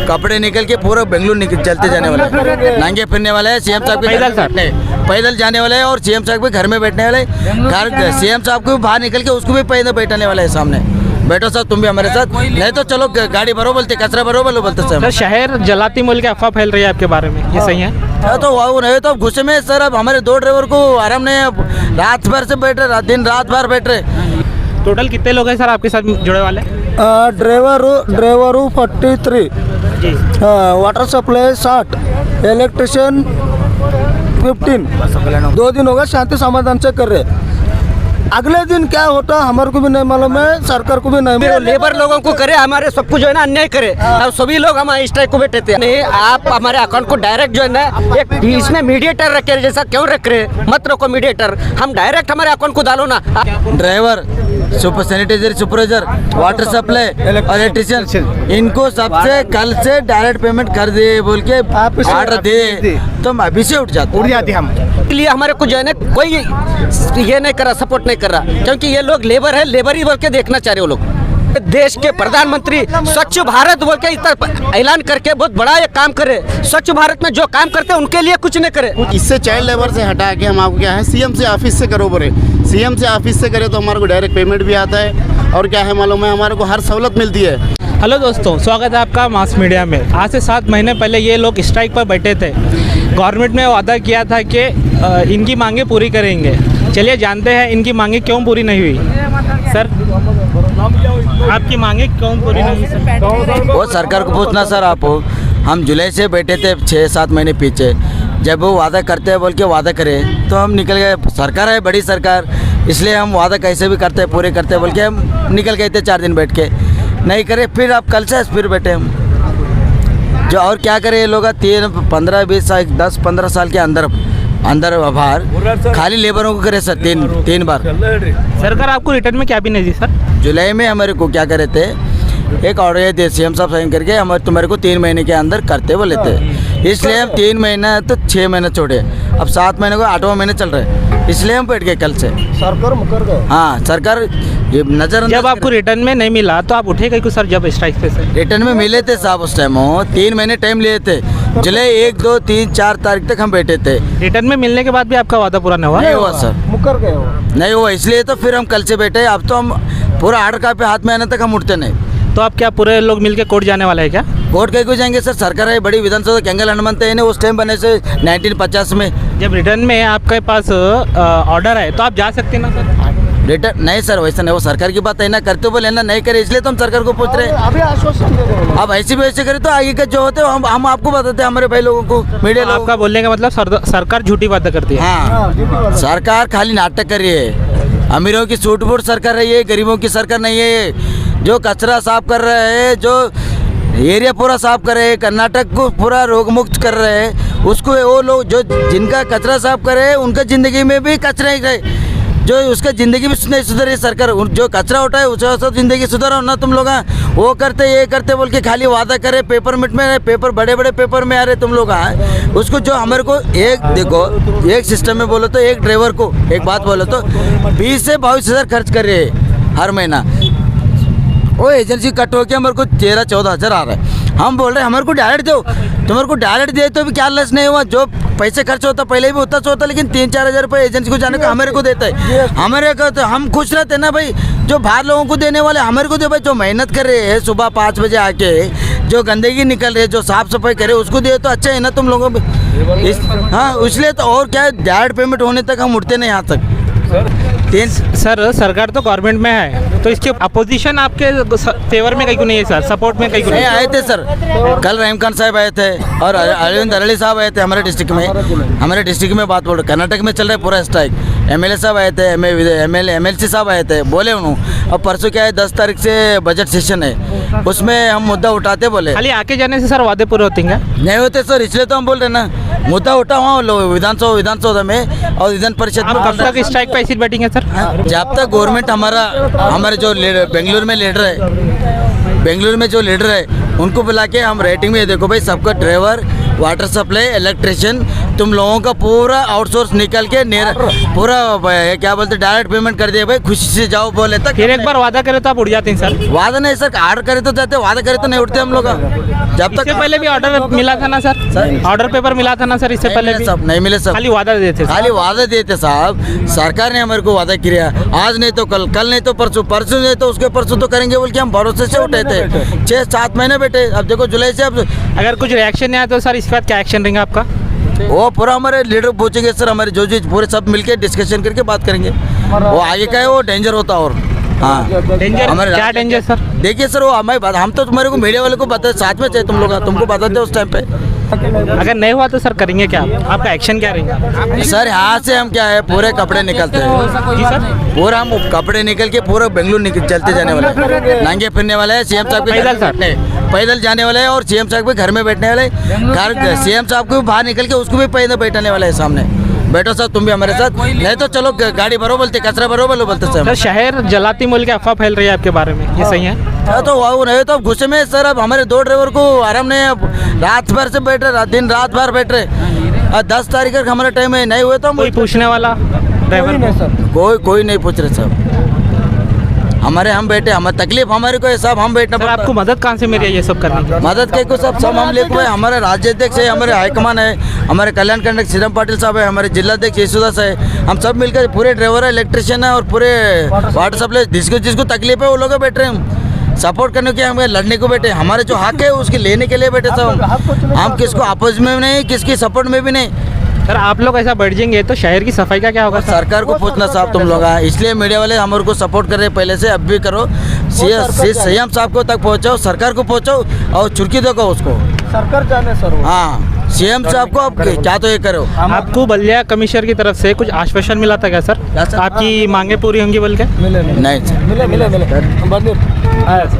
कपड़े निकल के पूरा बेंगलुरु निकल चलते जाने वाला है, नंगे फिरने वाला है। सीएम साहब के पैदल जाने वाले हैं और सीएम साहब के घर में बैठने वाले, घर सीएम साहब को भी बाहर निकल के उसको भी पैदल बैठाने वाला है सामने। बैठो साहब तुम भी हमारे साथ, नहीं तो चलो गाड़ी भरो बोलते, कचरा भरो बोलते सर। शहर जलाती मोल के अफवाह फैल रही है आपके बारे में, ये सही है? तो वो नहीं तो गुस्से में सर। अब हमारे 2 ड्राइवर को आराम नहीं, रात भर से बैठ रहे, दिन रात भर बैठ रहे। टोटल कितने लोग हैं सर आपके साथ जुड़े वाले? ड्राइवर 43 जी, वाटर सप्लाई 60, इलेक्ट्रिशियन 15। 2 दिन होगा शांति समाधान से कर रहे। अगले दिन क्या होता हमारे को भी नहीं मालूम है, सरकार को भी नहीं मालूम। लेबर लोगों को करे, हमारे सब कुछ जो है ना अन्याय करे, और सभी लोग हमारे स्ट्राइक को बैठे थे। नहीं, आप हमारे अकाउंट को डायरेक्ट जो है ना एक इसमें मीडिएटर रखे, जैसा क्यों रख रहे? मत रखो मीडिएटर, हम डायरेक्ट हमारे अकाउंट को डालो ना। Driver, super sanitiser, supervisor, water supply, electrician, इनको सबसे कल से डायरेक्ट पेमेंट कर दे बोल के ऑर्डर दे, तो हम अभी से उठ जाते हम। इसलिए हमारे को जो है ना कोई ये नहीं कर रहा, सपोर्ट नहीं कर रहा, क्योंकि ये लोग लेबर है, लेबर ही बोल के देखना चाह रहे वो लोग। देश के प्रधानमंत्री स्वच्छ भारत बोल के इतना ऐलान करके बहुत बड़ा ये काम करे। स्वच्छ भारत में जो काम करते हैं उनके लिए कुछ नहीं करे। इससे चाइल्ड लेबर से हटा के हम आपको क्या है सीएम से ऑफिस से करो बोले, सीएम से ऑफिस से करे तो हमारे को डायरेक्ट पेमेंट भी आता है, और क्या है मालूम है हमारे को हर सहूलत मिलती है। हेलो दोस्तों, स्वागत है आपका मास मीडिया में। आज से 7 महीने पहले ये लोग स्ट्राइक पर बैठे थे। गवर्नमेंट ने वादा किया था कि इनकी मांगे पूरी करेंगे। चलिए जानते हैं इनकी मांगे क्यों पूरी नहीं हुई। सर, आपकी मांगे क्यों पूरी नहीं हुई सर? वो सरकार को पूछना सर आप। हम जुलाई से बैठे थे 6-7 महीने पीछे, जब वो वादा करते हैं बोल के वादा करे तो हम निकल गए। सरकार है बड़ी सरकार, इसलिए हम वादा कैसे भी करते हैं, पूरे करते हैं बोल के हम निकल गए थे 4 दिन बैठ के, नहीं करे। फिर अब कल से फिर बैठे हम जो, और क्या करें ये लोग 10-15 साल के अंदर बाहर खाली लेबरों को करे सर 3 बार। सरकार आपको रिटर्न में क्या भी नहीं दी सर? जुलाई में हमारे को क्या करे थे, एक ऑर्डर दे सीएम साहब साइन करके हमारे तुम्हारे को 3 महीने के अंदर करते बोले थे, इसलिए हम 3 महीना तो 6 महीने छोड़े, अब 7 महीने को 8वां महीने चल रहे, इसलिए हम बैठ गए कल से। सरकार मुकर गए। हाँ, सरकार ये नजर। जब आपको रिटर्न में नहीं मिला तो आप उठे गए सर जब स्ट्राइक पे से? रिटर्न में मिले थे साहब उस टाइम, 3 महीने टाइम लिए थे। जुलाई 1, 2, 3, 4 तारीख तक हम बैठे थे। रिटर्न में मिलने के बाद भी आपका वादा पूरा नहीं हुआ? नहीं हुआ सर, मुकर गए हो। नहीं हुआ, इसलिए तो फिर हम कल से बैठे। अब तो हम पूरा ऑर्डर कॉपी हाथ में आने तक हम उठते नहीं। तो आप क्या पूरे लोग मिलके कोर्ट जाने वाले हैं क्या? कोर्ट कहीं को जाएंगे सर, सरकार है बड़ी, विधानसभा केंगल हनुमंत है उस टाइम बने से 1950 में। जब रिटर्न में आपके पास ऑर्डर है तो आप जा सकते हैं ना सर? रिटर्न नहीं सर, वैसा नहीं, वो सरकार की बात है ना, करते बोले ना नहीं करे, इसलिए तो हम सरकार को पूछ रहे हैं। अभी आश्वासन दे रहे हो। अब ऐसे भी ऐसे करे तो आगे का जो होते हैं हम आपको बताते हैं, हमारे भाई लोगों को, मीडिया लोगों को। आपका बोलने का मतलब सरकार झूठी बातें करती है? हाँ, सरकार खाली नाटक कर रही है। अमीरों की सूट बूट सरकार रही है, गरीबों की सरकार नहीं है। जो कचरा साफ कर रहे हैं, जो एरिया पूरा साफ कर रहे हैं, कर्नाटक को पूरा रोग मुक्त कर रहे हैं, उसको वो लोग जो जिनका कचरा साफ कर रहे हैं उनका ज़िंदगी में भी कचरा ही रहे, जो उसका ज़िंदगी भी नहीं सुधर रही सरकार। जो कचरा उठाए उसका सब ज़िंदगी सुधारो ना तुम लोग। वो करते ये करते बोल के खाली वादा करे, पेपर मिट में पेपर बड़े बड़े पेपर में आ रहे तुम लोग। उसको जो हमारे को एक देखो, एक सिस्टम में बोलो तो एक ड्राइवर को एक बात बोलो तो 20 से 22 हज़ार खर्च कर रहे हैं हर महीना। वो एजेंसी कट होकर हमारे को 13-14 हज़ार आ रहा है। हम बोल रहे हैं हमारे को डायरेक्ट दो, तुम्हारे को डायरेक्ट दे तो भी क्या लस नहीं हुआ, जो पैसे खर्च होता पहले भी उतना होता, लेकिन 3-4 हज़ार रुपये एजेंसी को जाने का हमारे को देता है। हमारे को तो हम खुश रहते हैं ना भाई, जो बाहर लोगों को देने वाले हमारे को दे भाई, जो मेहनत कर रहे हैं सुबह 5 बजे आके, जो गंदगी निकल रही है, जो साफ सफाई करे उसको दे तो अच्छा है ना तुम लोगों में। हाँ, इसलिए तो और क्या है, डायरेक्ट पेमेंट होने तक हम उठते नहीं यहाँ तक। सर, सरकार तो गवर्नमेंट में है, तो इसके अपोजिशन आपके फेवर में कहीं को नहीं है सर, सपोर्ट में कहीं को नहीं आए थे सर। कल रहीम खान साहब आए थे और अरविंद अरली साहब आए थे हमारे डिस्ट्रिक्ट में बात बोल रहे। कर्नाटक में चल रहा है पूरा स्ट्राइक। एमएलए साहब आए थे, एमएलसी साहब आए थे, बोले उन्होंने। अब परसों क्या है 10 तारीख से बजट सेशन है, उसमें हम मुद्दा उठाते बोले। खाली आके जाने से सर वादे पूरे होते हैं? नहीं होते सर, इसलिए तो हम बोल रहे ना, मुद्दा उठा हुआ विधानसभा में और विधान परिषद में। कब तक स्ट्राइक पे ऐसे बैठेंगे सर? जब तक गवर्नमेंट हमारे जो बेंगलुरु में जो लीडर है उनको बुला के हम रेटिंग में देखो भाई, सबका ड्राइवर, वाटर सप्लाई, इलेक्ट्रिशियन तुम लोगों का पूरा आउटसोर्स निकल के पूरा क्या बोलते डायरेक्ट पेमेंट कर दिया भाई, खुशी से जाओ बोले तक। फिर एक बार वादा करे तो आप उड़ जाते हैं सर। वादा नहीं सर, ऑर्डर करे तो जाते, वादा करे तो नहीं उठते हम लोग। जब तक इससे पहले भी ऑर्डर मिला था ना सर, ऑर्डर पेपर मिला था ना सर इससे पहले भी? सब नहीं मिले, सब खाली वादा देते थे। खाली वादा देते साहब। सरकार ने हमारे को वादा किया, आज नहीं तो कल, कल नहीं तो परसों, परसों नहीं तो उसके परसों तो करेंगे बोल के हम भरोसे से उठे थे। 6-7 महीने बैठे, अब देखो जुलाई से। अब अगर कुछ रिएक्शन नहीं आया तो सर इसके बाद क्या एक्शन रहेंगे आपका? वो पूरा हमारे लीडर पूछेंगे सर, हमारे जो पूरे सब मिलके डिस्कशन करके बात करेंगे। वो आगे का है वो डेंजर होता। और हाँ, डेंजर हमारे क्या डेंजर सर? देखिए सर, वो हमारी बात, हम तो तुम्हारे को मीडिया वाले को बता, साथ में चाहिए तुम लोग, तुमको बताते उस टाइम पे। अगर नहीं हुआ तो सर करेंगे क्या आपका एक्शन क्या रहेगा? सर यहाँ से हम क्या है, पूरे कपड़े निकलते हैं जी सर, पूरा हम कपड़े निकल के पूरा बेंगलुरु चलते जाने वाले हैं। नंगे फिरने वाले हैं, सीएम साहब के पैदल सर? पैदल जाने वाले हैं, और सीएम साहब के घर में बैठने वाले हैं। घर सीएम साहब को भी बाहर निकल के उसको भी पैदल बैठाने वाले हैं सामने। बैठो सर तुम भी हमारे साथ, नहीं तो चलो गाड़ी भरो बोलते, कचरा भरो बोलते सर सर। शहर जलाती बोल के अफवाह फैल रही है आपके बारे में, ये सही है? तो वो नहीं तो गुस्से में सर। अब हमारे 2 ड्राइवर को आराम नहीं है, अब रात भर से बैठ रहे, दिन रात भर बैठ रहे। 10 तारीख का हमारा टाइम है, नहीं हुए तो हम कोई पूछने वाला ड्राइवर को? कोई नहीं पूछ रहे साहब। हमारे हम बैठे, हमारी तकलीफ हमारे को है साहब, हम बैठना सर पड़ता है। आपको मदद कहाँ से मिली है ये सब करने की? मदद के को सब हम लेके हुए, हमारे राज्य अध्यक्ष है, हमारे हाईकमान है, हमारे कल्याण कंडक्टर श्रीराम पाटिल साहब है, हमारे जिलाध्यक्ष यशुदास है। हम सब मिलकर पूरे ड्राइवर है, इलेक्ट्रिशियन है, और पूरे वाटर सप्लाई, जिसको जिसको तकलीफ है वो लोग बैठ रहे हैं। हम सपोर्ट करने के, हमें लड़ने को बैठे, हमारे जो हक है उसके लेने के लिए बैठे सब। हम किसको अपोज में नहीं, किसकी सपोर्ट में भी नहीं। सर आप लोग ऐसा बढ़ जाएंगे तो शहर की सफाई का क्या होगा सर? सरकार को पूछना साहब तुम लोग, इसलिए मीडिया वाले हमारे को सपोर्ट कर रहे हैं पहले से, अब भी करो। सीएम साहब को तक पहुंचाओ, सरकार को पहुंचाओ और चुटकी दो उसको। सरकार जाने सर। हाँ, सीएम साहब को अब क्या तो ये करो। आपको बलिया कमिश्नर की तरफ से कुछ आश्वासन मिला था क्या सर? आपकी मांगे पूरी होंगी बोल के? मिले नहीं सर, मिले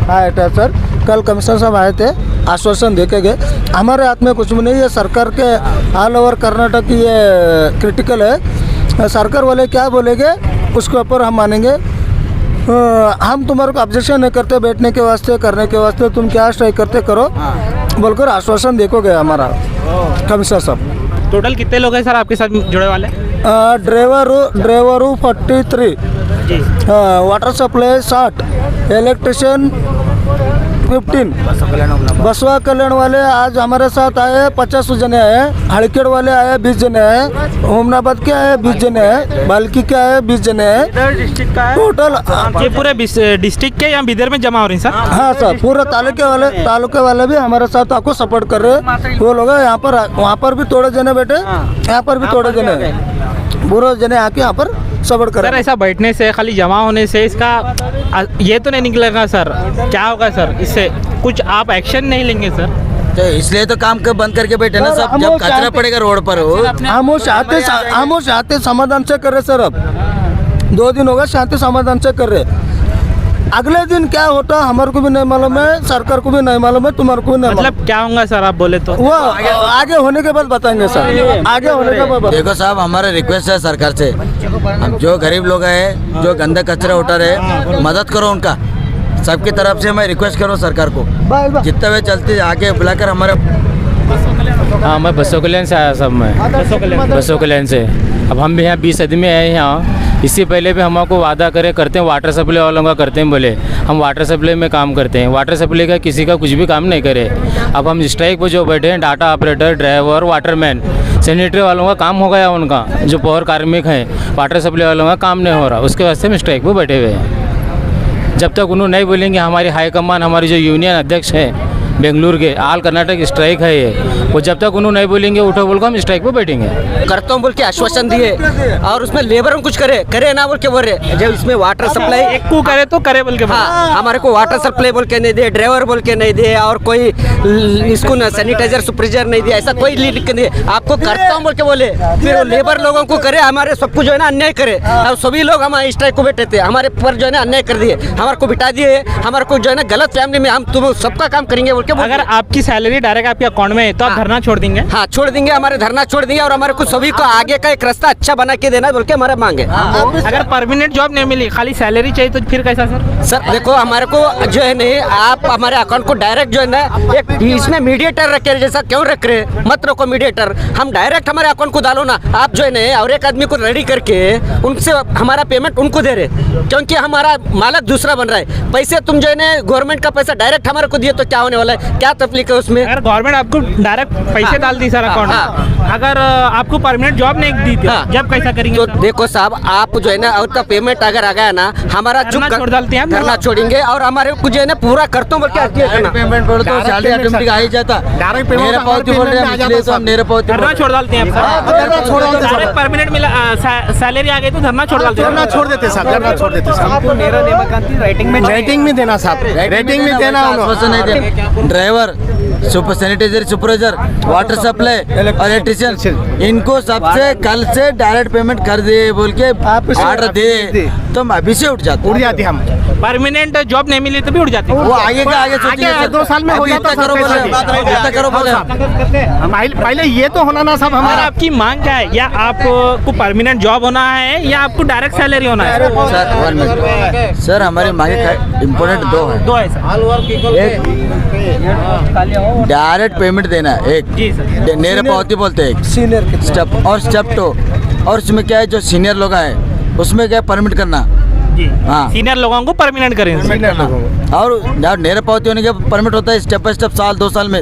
आए थे सर, कल कमिश्नर साहब आए थे, आश्वासन दे के गए। हमारे हाथ में कुछ भी नहीं है, सरकार के ऑल ओवर कर्नाटक ये क्रिटिकल है। सरकार वाले क्या बोलेंगे उसके ऊपर हम मानेंगे। हम तुम्हारे को ऑब्जेक्शन नहीं करते बैठने के वास्ते, करने के वास्ते, तुम क्या स्ट्राइक करते करो बोलकर आश्वासन देखोगे हमारा कमिश्नर साहब। टोटल कितने लोग हैं सर आपके साथ जुड़े वाले? ड्राइवर 43 जी, वाटर सप्लाई 60, इलेक्ट्रिशियन 15, बसवा कल्याण वाले आज हमारे साथ आए 50 जने आए, हड़केड़ वाले आए 20 जने आए, होमनाबाद के आए 20 जने आए, बाल्की के आए 20 जने आए। डिस्ट्रिक्ट का है टोटल ये पूरे डिस्ट्रिक्ट के या बिदर में जमा हो रही हैं सर? हाँ सर, पूरे तालुके वाले भी हमारे साथ आपको सपोर्ट कर रहे हैं। वो लोग यहाँ पर, वहाँ पर भी थोड़े जने बैठे, यहाँ पर भी थोड़े जने, पूरे जने आके यहाँ पर सपोर्ट कर सर रहे हैं। ऐसा बैठने से, खाली जमा होने से इसका ये तो नहीं निकलेगा सर? क्या होगा सर इससे? कुछ आप एक्शन नहीं लेंगे सर? तो इसलिए तो काम बंद करके बैठे ना सब। हम जब वो कचरा चाहते- पड़ेगा रोड पर हो, हम वो चाहते समाधान से कर रहे सर। अब 2 दिन होगा शांति समाधान से कर रहे। अगले दिन क्या होता हमारे को भी नहीं मालूम है, सरकार को भी नहीं मालूम है, तुम्हारे को भी नहीं मालूम। मतलब क्या होगा सर आप बोले तो? वो आगे होने के बाद बताएंगे सर, आगे होने के बाद देखो साहब हमारा रिक्वेस्ट है सरकार से, हम जो गरीब लोग हैं, जो गंदा कचरा उठा रहे, मदद करो उनका। सबकी तरफ से मैं रिक्वेस्ट करो सरकार को, जितना वे चलते आगे बुलाकर हमारे। हाँ, मैं बसों कल्याण से आया सब, मैं बसों कल्याण से। अब हम भी यहाँ 20 आदमी आए हैं यहाँ। इससे पहले भी हमको वादा करते हैं वाटर सप्लाई वालों का, करते हैं बोले हम वाटर सप्लाई में काम करते हैं। वाटर सप्लाई का किसी का कुछ भी काम नहीं करे। अब हम स्ट्राइक पर जो बैठे हैं, data operator, driver, Waterman, sanitary वालों का काम हो गया उनका, जो पौर कार्मिक हैं, वाटर सप्लाई वालों का काम नहीं हो रहा, उसके वास्ते हम स्ट्राइक पर बैठे हुए हैं। जब तक उन्होंने नहीं बोलेंगे, हमारी हाईकमान, हमारी जो यूनियन अध्यक्ष हैं बेंगलुरु के, ऑल कर्नाटक स्ट्राइक है ये, वो जब तक उन्होंने नहीं बोलेंगे उठो बोल हम स्ट्राइक पे बैठेंगे। करता हूँ बोल के आश्वासन दिए, और उसमें लेबर में कुछ करे ना बोल के बोल रहे। जब इसमें वाटर सप्लाई एक को करे तो करे बोल के बोले। हाँ, हमारे को वाटर सप्लाई बोल के नहीं दे, ड्राइवर बोल के नहीं दे, और कोई इसको ना सैनिटाइजर सुपरवाइजर नहीं दिया, ऐसा कोई लिख के नहीं। आपको करता हूँ बोल के बोले, फिर वो लेबर लोगों को करे, हमारे सबको जो है ना अन्याय करे। और सभी लोग हमारे स्ट्राइक को बैठे थे, हमारे पर जो है ना अन्याय कर दिए, हमारे को बिठा दिए, हमारे को जो है ना गलत फैमिली में हम तुम सबका काम करेंगे बोल के बोल अगर आपकी सैलरी डायरेक्ट आपके अकाउंट में है तो आप धरना छोड़ देंगे? हाँ छोड़ देंगे, हमारे धरना छोड़ देंगे और हमारे को सभी को आगे का एक रास्ता अच्छा बना के देना बोल के हमारा मांगे। अगर परमानेंट जॉब नहीं मिली, खाली सैलरी चाहिए तो फिर कैसा सर? सर देखो हमारे को जो है नहीं, आप हमारे अकाउंट को डायरेक्ट जो है ना एक बीच में मीडिएटर रखे, जैसा क्यों रख रहे, मत रखो मीडिएटर, हम डायरेक्ट हमारे अकाउंट को डालो ना। आप जो है नहीं और एक आदमी को रेडी करके उनसे हमारा पेमेंट उनको दे रहे, क्योंकि हमारा मालक दूसरा बन रहा है। पैसे तुम जो है ना गवर्नमेंट का पैसा डायरेक्ट हमारे को दिए तो क्या होने वाला है, क्या तकलीफ है उसमें? अगर गवर्नमेंट आपको डायरेक्ट पैसे डाल दी सर अकाउंट में, अगर आपको परमानेंट जॉब नहीं दी थी, जब कैसा करेंगे? तो देखो साहब, आप जो है ना और पेमेंट अगर आ गया ना, हमारा धरना छोड़ डालते हैं, धरना छोड़ेंगे और हमारे को जो है ना पूरा करता हूँ बोल के पेमेंट पर तो सैलरी ऑटोमेटिक आ ही जाता। मेरा पावती बोल रहे हैं, इसलिए तो हम मेरा पावती धरना छोड़ डालते हैं आप सर? डायरेक्ट परमानेंट मिला सैलरी आ गई तो धरना छोड़ डालते हैं? धरना छोड़ देते साहब, धरना छोड़ देते साहब। रेटिंग में देना साहब, रेटिंग में देना। आश्वासन नहीं देना। Driver, super sanitiser, supervisor, water supply और इलेक्ट्रिशियन, इनको सबसे कल से डायरेक्ट पेमेंट कर दे बोल के ऑर्डर दे तो हम अभी से उठ जाते हम। परमानेंट जॉब नहीं मिली तो भी उठ जाते हैं। वो आगे का आगे सोचेंगे 2 साल में हो जाता इतना करो बोले, इतना करो बोले। पहले ये तो होना ना साहब हमारा हमारा। आपकी मांग क्या है? या आपको परमानेंट जॉब होना है या आपको डायरेक्ट सैलरी होना है? सर 1 मिनट सर, हमारी मांगे इम्पोर्टेंट दो है। दो है सर। एक डायरेक्ट पेमेंट देना है, एक जी सर। नेर पावती बोलते हैं, सीनियर स्टेप और स्टेप 2, और उसमें क्या है जो सीनियर लोग हैं उसमें क्या परमिट करना। जी हाँ। सीनियर लोगों को परमानेंट करेंगे। और जब नेर पावती होने के परमिट होता है स्टेप बाय स्टेप, साल 2 साल में।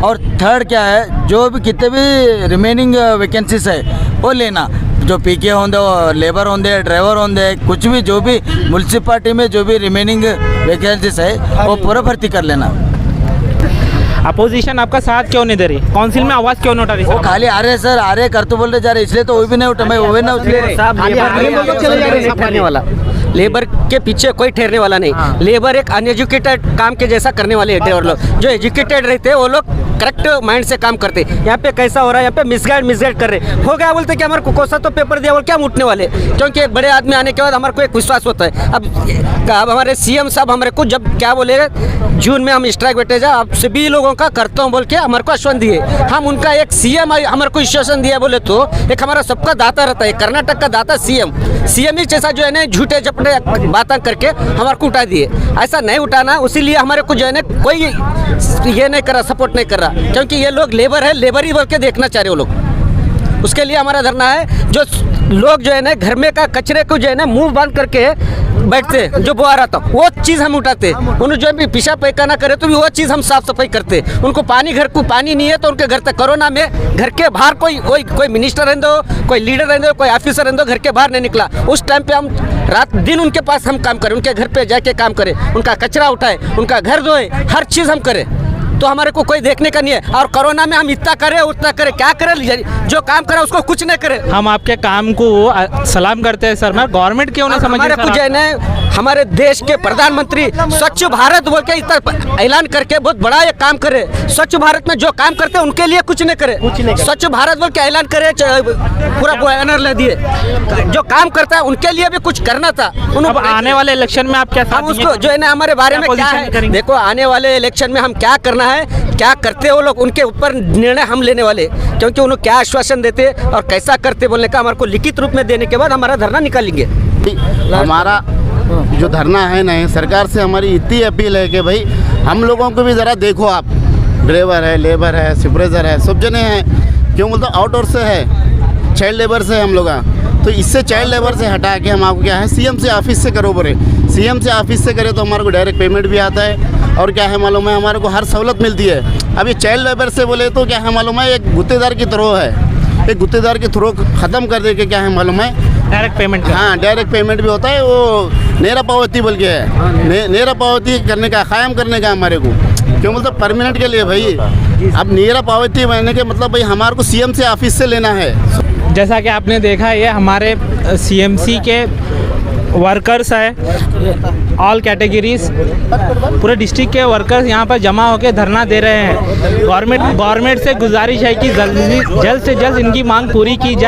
और थर्ड क्या है, जो भी कितने भी रिमेनिंग वैकेंसीज है वो लेना, जो पीके होंगे, लेबर होंगे, ड्राइवर होंगे, कुछ भी जो भी म्यूनसिपालिटी में जो भी रिमेनिंग वैकेंसीज है वो पूरा भर्ती कर लेना। अपोजिशन आपका साथ क्यों नहीं दे रही? काउंसिल में आवाज क्यों नहीं उठा रही? वो खाली आ रहे सर, आ रहे कर तो बोल रहे जा रहे, इसलिए तो वो भी नहीं उठा, मैं वो भी ना उसलिए ठहरने वाला, लेबर के पीछे कोई ठहरने वाला नहीं। लेबर एक अनएजुकेटेड काम के जैसा करने वाले हैं और लोग, जो एजुकेटेड रहते हैं वो लोग करेक्ट माइंड से काम करते। यहाँ पे कैसा हो रहा है, यहाँ पे मिसगाइड कर रहे हो गया बोलते कि हमारे को कोसा तो पेपर दिया बोल क्या हम उठने वाले, क्योंकि एक बड़े आदमी आने के बाद हमारे को एक विश्वास होता है। अब हमारे सीएम साहब हमारे को जब क्या बोले, जून में हम स्ट्राइक बैठे जा, आप सभी लोगों का करता हूँ बोल के हमारे को आश्वासन दिए। हम उनका एक सीएम हमारे को आश्वासन दिया बोले तो एक हमारा सबका दाता रहता है, कर्नाटक का दाता सीएम ही जैसा जो है ना झूठे झपटे बातें करके हमारे को उठा दिए। ऐसा नहीं उठाना, उसीलिए हमारे को जो है ना कोई ये नहीं कर रहा, सपोर्ट नहीं कर रहा, क्योंकि ये लोग लेबर है, लेबर ही बोल के देखना चाह रहे वो लोग। उसके लिए हमारा धरना है। जो लोग जो है ना घर में का कचरे को जो है ना मुंह बंद करके बैठते, जो बुआ रहा था वो चीज़ हम उठाते। उन्हें जो भी पिशा पैखाना करे तो भी वो चीज़ हम साफ सफाई करते। उनको घर को पानी नहीं है तो उनके घर तक, कोरोना में घर के बाहर कोई मिनिस्टर रहने दो, कोई लीडर रहने दो, कोई ऑफिसर रहने दो, घर के बाहर नहीं निकला। उस टाइम पे हम रात दिन उनके पास हम काम करें, उनके घर पे जाके काम करें, उनका कचरा उठाए, उनका घर धोए, हर चीज़ हम करें, तो हमारे को कोई देखने का नहीं है। और कोरोना में हम इतना करें उतना करें, क्या करें, जो काम करें उसको कुछ नहीं करें। हम आपके काम को सलाम करते हैं सर, मैं गवर्नमेंट क्यों नहीं समझ हमारे को जो है ना हमारे देश के प्रधानमंत्री स्वच्छ भारत बोल के इतना ऐलान करके बहुत बड़ा ये काम करे। स्वच्छ भारत में जो काम करते हैं उनके लिए कुछ नहीं करे, स्वच्छ भारत बोल के ऐलान करे, पूरा बैनर ले दिए। जो काम करता है उनके लिए भी कुछ करना था। अब आने वाले इलेक्शन में आप क्या हम उसको जो है ना हमारे बारे में क्या है, देखो आने वाले इलेक्शन में हम क्या करना है, क्या करते वो लोग, उनके ऊपर निर्णय हम लेने वाले, क्योंकि उन्हें क्या आश्वासन देते और कैसा करते बोलने का हमारे को लिखित रूप में देने के बाद हमारा धरना निकालेंगे। हमारा जो धरना है ना, सरकार से हमारी इतनी अपील है कि भाई हम लोगों को भी ज़रा देखो, आप ड्राइवर है, लेबर है, सुपरवाइजर है, सब जने हैं, क्यों बोलते आउटडोर से है, चाइल्ड लेबर से हम लोग, तो इससे चाइल्ड लेबर से हटा के हम आपको क्या है सीएम से ऑफिस से करो बोले। सीएम से ऑफिस से करे तो हमारे को डायरेक्ट पेमेंट भी आता है और क्या है मालूम है हमारे को हर सहूलत मिलती है। अब ये चाइल्ड लेबर से बोले तो क्या है मालूम है, एक गुत्तेदार की तरह है, एक गुत्तेदार की थ्रो ख़त्म कर दे के क्या है मालूम है डायरेक्ट पेमेंट। हाँ डायरेक्ट पेमेंट भी होता है, वो नेरा पावती बोल के है, नेरा पावती करने का, कायम करने का हमारे को, क्यों मतलब परमानेंट के लिए भाई। अब नेरा पावती बनने के मतलब भाई हमारे को सीएम से ऑफिस से लेना है। जैसा कि आपने देखा, ये हमारे सीएमसी के वर्कर्स है, ऑल कैटेगरीज, पूरे डिस्ट्रिक्ट के वर्कर्स यहाँ पर जमा होकर धरना दे रहे हैं। गवर्नमेंट से गुजारिश है कि जल्द से जल्द इनकी मांग पूरी की जाए।